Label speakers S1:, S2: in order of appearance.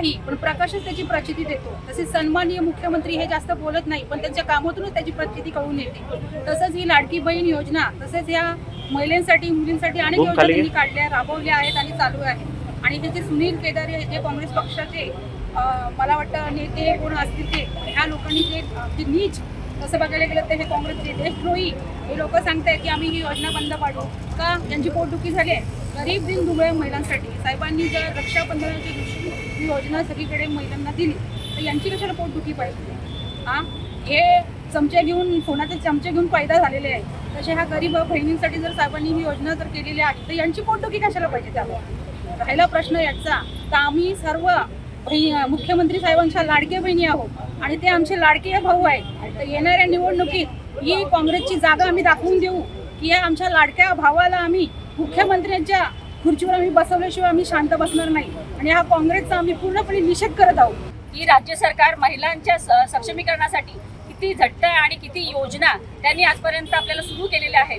S1: नाही, पण प्रकाशच त्याची प्रचिती देतो। तसेच सन्माननीय मुख्यमंत्री हे जास्त बोलत नाही, पण त्यांच्या कामातूनच त्याची प्रचिती कळून येते। तसंच ही लाडकी बहीण योजना, तसेच या महिलांसाठी मुलींसाठी अनेक योजना त्यांनी काढल्या, राबवल्या आहेत आणि चालू आहेत। आणि त्याचे सुनील केदारे जे काँग्रेस पक्षाचे मला वाटतं नेते कोण असतील ते, ह्या लोकांनी जे नीच, तसं बघायला गेलं तर हे काँग्रेसचे देशद्रोही हे लोक सांगतायत की आम्ही ही योजना बंद पाडू का? यांची पोटदुखी झाली आहे। गरीब दिन दुबळे महिलांसाठी साहेबांनी जर रक्षाबंधनाच्या दिवशी ही योजना सगळीकडे महिलांना दिली, तर यांची कशाला पोटदुखी पाहिजे? हे चमचे घेऊन, सोन्याचे चमचे घेऊन फायदा झालेले आहे। तसे ह्या गरीब बहिणींसाठी जर साहेबांनी ही योजना जर केलेली आहे, तर यांची पोटदुखी कशाला पाहिजे? त्यामुळे राहिला प्रश्न याचा, तर आम्ही सर्व मुख्यमंत्री साहेबांच्या लाडक्या बहिणी आहोत आणि ते आमचे लाडके भाऊ आहेत। तर येणाऱ्या निवडणुकीत ही काँग्रेसची जागा आम्ही दाखवून देऊ की या आमच्या लाडक्या भावाला आम्ही मुख्यमंत्र्यांच्या खुर्चीवर आम्ही बसवल्याशिवाय आम्ही शांत बसणार नाही। आणि हा काँग्रेसचा आम्ही पूर्णपणे निषेध करत आहोत।
S2: की राज्य सरकार महिलांच्या सक्षमीकरणासाठी किती झटत आणि किती योजना त्यांनी आजपर्यंत आपल्याला सुरू केलेल्या आहेत।